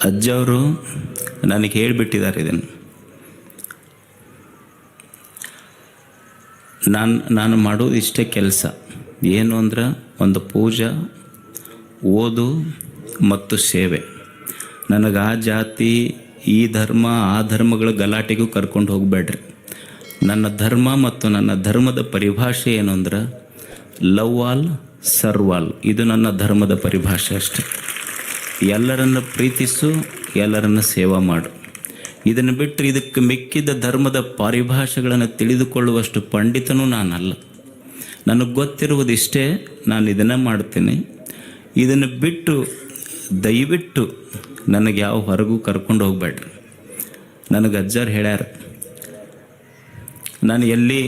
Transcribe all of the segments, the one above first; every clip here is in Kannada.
ಅಜ್ಜವರು ನನಗೆ ಹೇಳಿಬಿಟ್ಟಿದ್ದಾರೆ ಇದನ್ನು. ನಾನು ಮಾಡೋದು ಇಷ್ಟೇ ಕೆಲಸ. ಏನು ಅಂದ್ರೆ ಒಂದು ಪೂಜೆ, ಓದು ಮತ್ತು ಸೇವೆ. ನನಗೆ ಆ ಜಾತಿ, ಈ ಧರ್ಮ, ಆ ಧರ್ಮಗಳ ಗಲಾಟೆಗೂ ಕರ್ಕೊಂಡು ಹೋಗಬೇಡ್ರಿ. ನನ್ನ ಧರ್ಮ ಮತ್ತು ನನ್ನ ಧರ್ಮದ ಪರಿಭಾಷೆ ಏನು ಅಂದ್ರೆ ಲವ್ ಆಲ್ ಸರ್ವ್ ಆಲ್. ಇದು ನನ್ನ ಧರ್ಮದ ಪರಿಭಾಷೆ ಅಷ್ಟೆ. ಎಲ್ಲರನ್ನು ಪ್ರೀತಿಸು, ಎಲ್ಲರನ್ನು ಸೇವಾ ಮಾಡು. ಇದನ್ನು ಬಿಟ್ಟರೆ ಇದಕ್ಕೆ ಮಿಕ್ಕಿದ ಧರ್ಮದ ಪರಿಭಾಷೆಗಳನ್ನು ತಿಳಿದುಕೊಳ್ಳುವಷ್ಟು ಪಂಡಿತನೂ ನಾನಲ್ಲ. ನನಗೆ ಗೊತ್ತಿರುವುದಿಷ್ಟೇ, ನಾನು ಇದನ್ನು ಮಾಡ್ತೀನಿ. ಇದನ್ನು ಬಿಟ್ಟು ದಯವಿಟ್ಟು ನನಗೆ ಯಾವ ಹೊರಗೂ ಕರ್ಕೊಂಡು ಹೋಗಬೇಡ್ರಿ. ನನಗೆ ಅಜ್ಜಾರು ಹೇಳ್ಯಾರ, ನಾನು ಎಲ್ಲಿ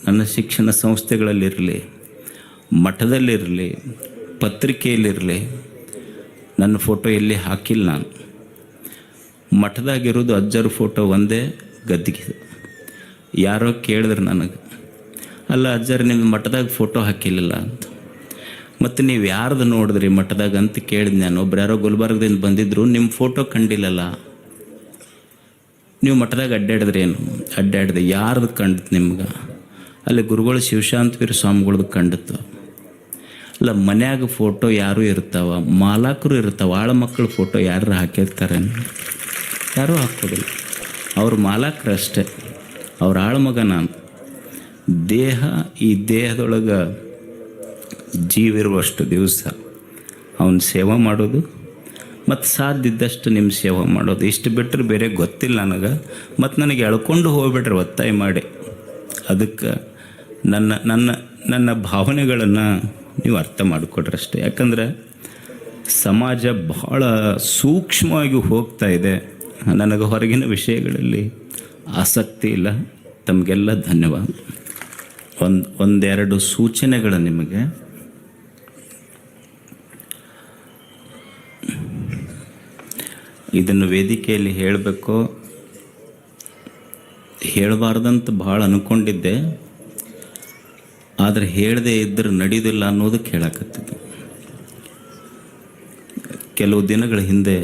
ನನ್ನ ಶಿಕ್ಷಣ ಸಂಸ್ಥೆಗಳಲ್ಲಿರಲಿ, ಮಠದಲ್ಲಿರಲಿ, ಪತ್ರಿಕೆಯಲ್ಲಿರಲಿ, ನನ್ನ ಫೋಟೋ ಎಲ್ಲಿ ಹಾಕಿಲ್ಲ. ನಾನು ಮಠದಾಗಿರೋದು ಅಜ್ಜರ ಫೋಟೋ ಒಂದೇ ಗದ್ದಿಗೆ. ಯಾರೋ ಕೇಳಿದ್ರು ನನಗೆ, ಅಲ್ಲ ಅಜ್ಜರು ನಿಮ್ಮ ಮಠದಾಗ ಫೋಟೋ ಹಾಕಿಲ್ಲ ಅಂತ. ಮತ್ತು ನೀವು ಯಾರ್ದು ನೋಡಿದ್ರಿ ಮಠದಾಗ ಅಂತ ಕೇಳಿದೆ ನಾನು. ಒಬ್ರು ಯಾರೋ ಗುಲ್ಬರ್ಗದಿಂದ ಬಂದಿದ್ದರು, ನಿಮ್ಮ ಫೋಟೋ ಕಂಡಿಲ್ಲಲ್ಲ, ನೀವು ಮಠದಾಗ ಅಡ್ಡಾಡಿದ್ರಿ ಏನು? ಅಡ್ಡಾಡಿದೆ. ಯಾರ್ದು ಕಂಡಿತ್ತು ನಿಮ್ಗೆ? ಅಲ್ಲಿ ಗುರುಗಳು ಶಿವಶಾಂತವೀರ ಸ್ವಾಮಿಗಳ್ದು ಕಂಡಿತ್ತು. ಅಲ್ಲ, ಮನ್ಯಾಗ ಫೋಟೋ ಯಾರೂ ಇರ್ತಾವ, ಮಾಲಾಕರು ಇರ್ತಾವ, ಆಳ ಮಕ್ಕಳ ಫೋಟೋ ಯಾರು ಹಾಕಿರ್ತಾರೆ? ಯಾರೂ ಹಾಕೋದಿಲ್ಲ. ಅವ್ರ ಮಾಲಾಕರು ಅಷ್ಟೇ, ಅವ್ರ ಆಳ್ಮಗ ನಾನು. ದೇಹ, ಈ ದೇಹದೊಳಗೆ ಜೀವಿರುವಷ್ಟು ದಿವಸ ಅವನ ಸೇವೆ ಮಾಡೋದು ಮತ್ತು ಸಾಧ್ಯ ಇದ್ದಷ್ಟು ನಿಮ್ಮ ಸೇವೆ ಮಾಡೋದು. ಇಷ್ಟು ಬಿಟ್ಟರೆ ಬೇರೆ ಗೊತ್ತಿಲ್ಲ ನನಗೆ. ಮತ್ತು ನನಗೆ ಎಳ್ಕೊಂಡು ಹೋಗ್ಬಿಟ್ರೆ ಒತ್ತಾಯ ಮಾಡಿ. ಅದಕ್ಕೆ ನನ್ನ ಭಾವನೆಗಳನ್ನು ನೀವು ಅರ್ಥ ಮಾಡಿಕೊಡ್ರಿ ಅಷ್ಟೇ. ಯಾಕಂದರೆ ಸಮಾಜ ಬಹಳ ಸೂಕ್ಷ್ಮವಾಗಿ ಹೋಗ್ತಾ ಇದೆ. ನನಗೆ ಹೊರಗಿನ ವಿಷಯಗಳಲ್ಲಿ ಆಸಕ್ತಿ ಇಲ್ಲ. ತಮಗೆಲ್ಲ ಧನ್ಯವಾದ. ಒಂದೆರಡು ಸೂಚನೆಗಳು ನಿಮಗೆ. ಇದನ್ನು ವೇದಿಕೆಯಲ್ಲಿ ಹೇಳಬೇಕೋ ಹೇಳಬಾರ್ದಂತ ಭಾಳ ಅಂದ್ಕೊಂಡಿದ್ದೆ, ಆದರೆ ಹೇಳದೇ ಇದ್ದರೆ ನಡೆಯೋದಿಲ್ಲ ಅನ್ನೋದಕ್ಕೆ ಹೇಳಕತ್ತಿದ್ದೆ. ಕೆಲವು ದಿನಗಳ ಹಿಂದೆ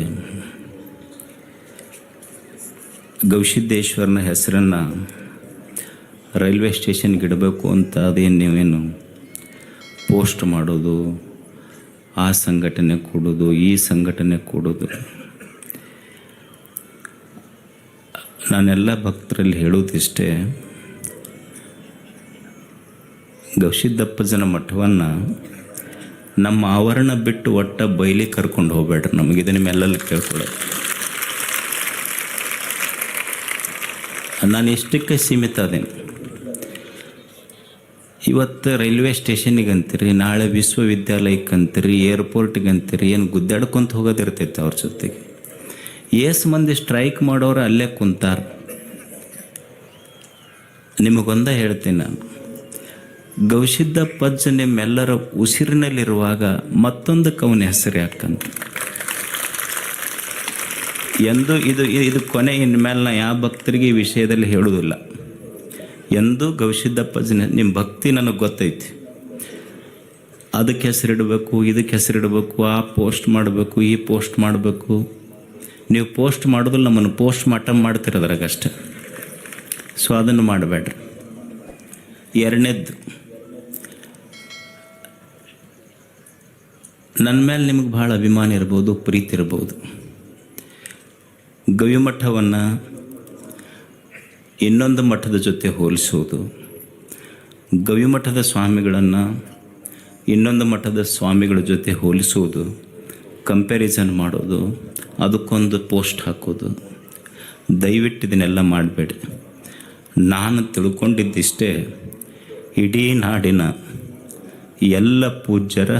ಗವಿಸಿದ್ದೇಶ್ವರನ ಹೆಸರನ್ನು ರೈಲ್ವೆ ಸ್ಟೇಷನ್ಗೆ ಇಡಬೇಕು ಅಂತ ಅದೇನು ನೀವೇನು ಪೋಸ್ಟ್ ಮಾಡೋದು, ಆ ಸಂಘಟನೆ ಕೊಡೋದು, ಈ ಸಂಘಟನೆ ಕೊಡೋದು. ನಾನೆಲ್ಲ ಭಕ್ತರಲ್ಲಿ ಹೇಳೋದಿಷ್ಟೇ, ಗವಿಸಿದ್ದಪ್ಪಜ್ಜನ ಮಠವನ್ನು ನಮ್ಮ ಆವರಣ ಬಿಟ್ಟು ಒಟ್ಟ ಬಯಲಿ ಕರ್ಕೊಂಡು ಹೋಗ್ಬೇಡ್ರಿ. ನಮಗಿದೆ ನಿಮ್ಮೆಲ್ಲ ಕೇಳ್ಕೊಳ್ಳೋದು. ನಾನು ಎಷ್ಟಕ್ಕೆ ಸೀಮಿತ ಅದೇನು. ಇವತ್ತು ರೈಲ್ವೆ ಸ್ಟೇಷನಿಗೆ ಅಂತೀರಿ, ನಾಳೆ ವಿಶ್ವವಿದ್ಯಾಲಯಕ್ಕೆ ಅಂತೀರಿ, ಏರ್ಪೋರ್ಟಿಗೆ ಅಂತೀರಿ, ಏನು ಗುದ್ದಾಡ್ಕೊಂತ ಹೋಗೋದಿರ್ತೈತೆ ಅವ್ರ ಜೊತೆಗೆ. ಏಸು ಮಂದಿ ಸ್ಟ್ರೈಕ್ ಮಾಡೋರು ಅಲ್ಲೇ ಕುಂತಾರ. ನಿಮಗೊಂದ ಹೇಳ್ತೀನಿ ನಾನು, ಗವಿಸಿದ್ದಪ್ಪಜ್ಜ ನಿಮ್ಮೆಲ್ಲರ ಉಸಿರಿನಲ್ಲಿರುವಾಗ ಮತ್ತೊಂದಕ್ಕೆ ಅವನ ಹೆಸರು ಯಾಕಂತ. ಎಂದು ಇದು ಕೊನೆ. ಇನ್ಮೇಲೆ ನಾ ಯಾವ ಭಕ್ತರಿಗೆ ಈ ವಿಷಯದಲ್ಲಿ ಹೇಳೋದಿಲ್ಲ. ಎಂದು ಗವಿಸಿದ್ದಪ್ಪಜ್ಜನ ನಿಮ್ಮ ಭಕ್ತಿ ನನಗೆ ಗೊತ್ತೈತಿ. ಅದಕ್ಕೆ ಹೆಸರಿಡಬೇಕು, ಇದಕ್ಕೆ ಹೆಸರಿಡಬೇಕು, ಆ ಪೋಸ್ಟ್ ಮಾಡಬೇಕು, ಈ ಪೋಸ್ಟ್ ಮಾಡಬೇಕು. ನೀವು ಪೋಸ್ಟ್ ಮಾಡೋದಿಲ್ಲ, ನಮ್ಮನ್ನು ಪೋಸ್ಟ್ ಮಾಡ್ತಿರೋದ್ರಾಗಷ್ಟೆ. ಸೊ ಅದನ್ನು ಮಾಡಬೇಡ್ರಿ. ಎರಡನೇದ್ದು, ನನ್ನ ಮೇಲೆ ನಿಮಗೆ ಭಾಳ ಅಭಿಮಾನ ಇರ್ಬೋದು, ಪ್ರೀತಿ ಇರ್ಬೋದು. ಗವಿಮಠವನ್ನು ಇನ್ನೊಂದು ಮಠದ ಜೊತೆ ಹೋಲಿಸೋದು, ಗವಿಮಠದ ಸ್ವಾಮಿಗಳನ್ನು ಇನ್ನೊಂದು ಮಠದ ಸ್ವಾಮಿಗಳ ಜೊತೆ ಹೋಲಿಸೋದು, ಕಂಪ್ಯಾರಿಸನ್ ಮಾಡೋದು, ಅದಕ್ಕೊಂದು ಪೋಸ್ಟ್ ಹಾಕೋದು, ದಯವಿಟ್ಟು ಇದನ್ನೆಲ್ಲ ಮಾಡಬೇಡಿ. ನಾನು ತಿಳ್ಕೊಂಡಿದ್ದಿಷ್ಟೇ, ಇಡೀ ನಾಡಿನ ಎಲ್ಲ ಪೂಜ್ಯರ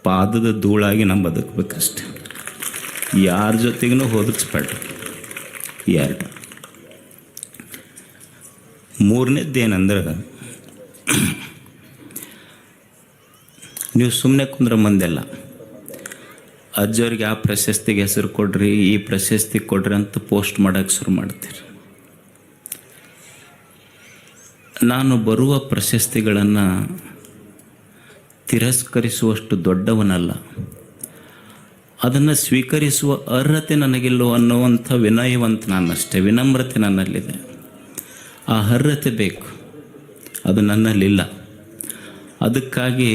ಪಾದದ ಧೂಳಾಗಿ ನಾವು ಬದುಕಬೇಕಷ್ಟೆ. ಯಾರ ಜೊತೆಗೂ ಹೋಲಿಸ್ಬೇಡ್ರಿ. ಎರಡು. ಮೂರನೇದ್ದೇನೆಂದ್ರೆ, ನೀವು ಸುಮ್ಮನೆ ಕುಂದ್ರೆ ಮಂದೆಲ್ಲ ಅಜ್ಜವ್ರಿಗೆ ಆ ಪ್ರಶಸ್ತಿಗೆ ಹೆಸರು ಕೊಡ್ರಿ, ಈ ಪ್ರಶಸ್ತಿ ಕೊಡ್ರಿ ಅಂತ ಪೋಸ್ಟ್ ಮಾಡೋಕ್ಕೆ ಶುರು ಮಾಡ್ತೀರಿ. ನಾನು ಬರುವ ಪ್ರಶಸ್ತಿಗಳನ್ನು ತಿರಸ್ಕರಿಸುವಷ್ಟು ದೊಡ್ಡವನಲ್ಲ. ಅದನ್ನು ಸ್ವೀಕರಿಸುವ ಅರ್ಹತೆ ನನಗಿಲ್ಲೋ ಅನ್ನುವಂಥ ವಿನಯವಂತ ನಾನಷ್ಟೇ, ವಿನಮ್ರತೆ ನನ್ನಲ್ಲಿದೆ. ಆ ಅರ್ಹತೆ ಬೇಕು, ಅದು ನನ್ನಲ್ಲಿಲ್ಲ. ಅದಕ್ಕಾಗಿ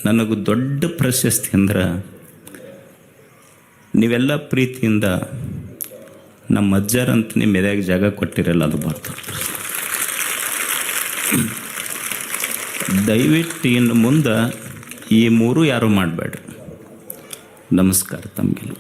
ನನಗೂ ದೊಡ್ಡ ಪ್ರಶಸ್ತಿ ಅಂದ್ರೆ ನೀವೆಲ್ಲ ಪ್ರೀತಿಯಿಂದ ನಮ್ಮ ಅಜ್ಜರಂತ ನಿಮ್ಮ ಎದೆಯಾಗ ಜಾಗ ಕೊಟ್ಟಿರಲ್ಲ, ಅದು ಬರ್ತಾರೆ. ದಯವಿಟ್ಟು ಇನ್ನು ಮುಂದೆ ಈ ಮೂರು ಯಾರೂ ಮಾಡಬೇಡ್ರಿ. ನಮಸ್ಕಾರ ತಮಗೆಲ್ಲ.